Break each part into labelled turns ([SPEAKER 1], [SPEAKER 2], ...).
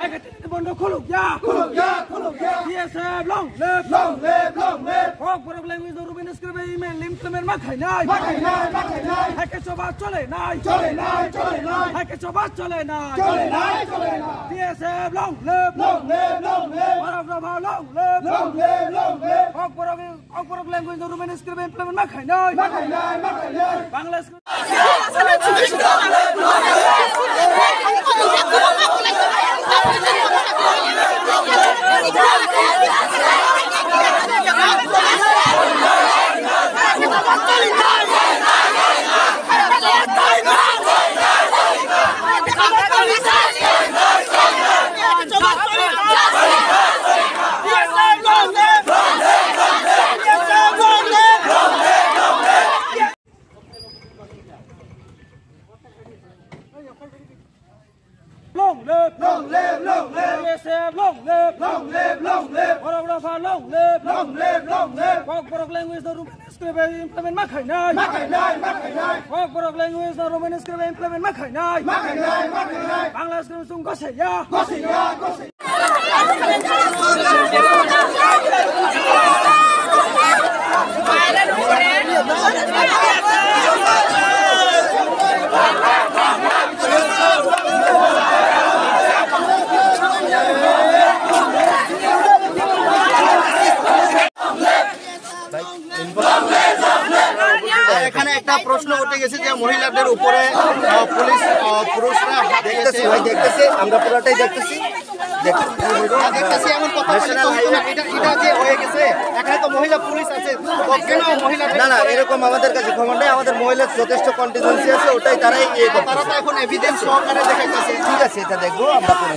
[SPEAKER 1] Bondo khuluk ya, TSF long live. Hok borok language do ruben scribe email implement ma khai nai. Hake choba chole nai. Hake choba chole nai. TSF long live. Borok raba long live. Hok borok language do ruben scribe implement ma khai nai. Bangla long live. TSF long live. Borok raba long live. Hok borok language do ruben scribe implement ma khai nai. Hok borok language do ruben scribe implement ma khai nai. Bangla scribe sung gose ya. এখানে একটা প্রশ্ন উঠে গেছে যে মহিলাদের উপরে police পুরুষরা দেখতেছি আমরা পুরোটাই দেখতেছি এমন কথা এটা যে হয়ে গেছে এখানে তো মহিলা পুলিশ আছে কেন মহিলা না এরকম আমাদের কাছে খবর নেই আমাদের মহিলার যথেষ্ট কন্টিনজেন্সি আছে ওটাই তারা তো এখন এভিডেন্স সহকারে দেখাইতেছে ঠিক আছে এটা দেখবো আমরা পরে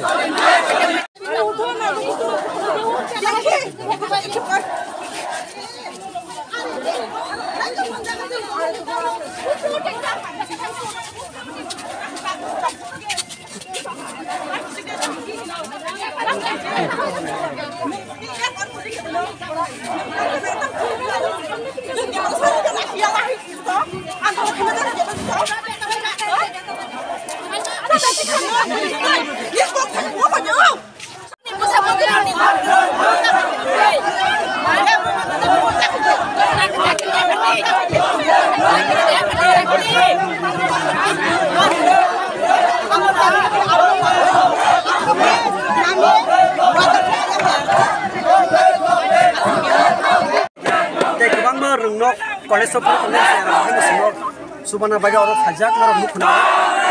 [SPEAKER 1] कॉलेज ऑफ सुबना बागे और फजा कर मुखना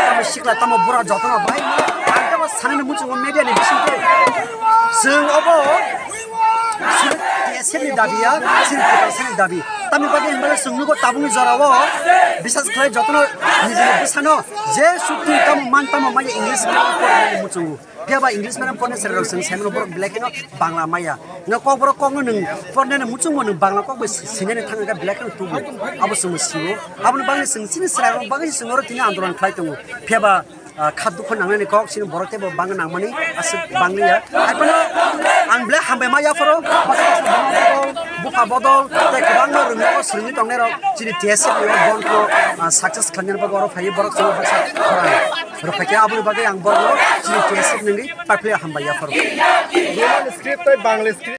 [SPEAKER 1] तम सिखला तम बुरा जतना बाय आंता बस साने मुछ वो मीडिया ने बिसिते जों अबो सेनि दाबिया सेनि दाबि तम बागे हमला संगु को ताबुनि जरावो विशेष खाय जतना निजे बिसानो जे सुति तम मान तम माय इंग्लिश में मुचंगु बियाबा इंग्लिश में पढ़ने से रोशन सेमन बर ब्लैक नो बांग्ला माया न को बर को न पढ़ने मुचंगु न बांग्ला को सिने थांगा ब्लैक नो तु अब समस्यो अब बांग्ला सिंसिन सरा बांग्ला सिंगर तिनि आंदोलन खाय तंगु बियाबा खादु को नांगने को सिन बरते बांग्ला नांगमानि आस बांग्लिया आइपनो आं ब्ले हामबाय माया फरो बुका बदल ते गोबां रोंगो सिंनि तंगने रो जिनि टेस्ट बन को सक्सेस खानने बगर फाय बर सो रफाके आबु बागे आं बर जिनि टेस्ट नंगि पाइपले हामबाय फरो स्क्रिप्ट बांग्ला स्क्रिप्ट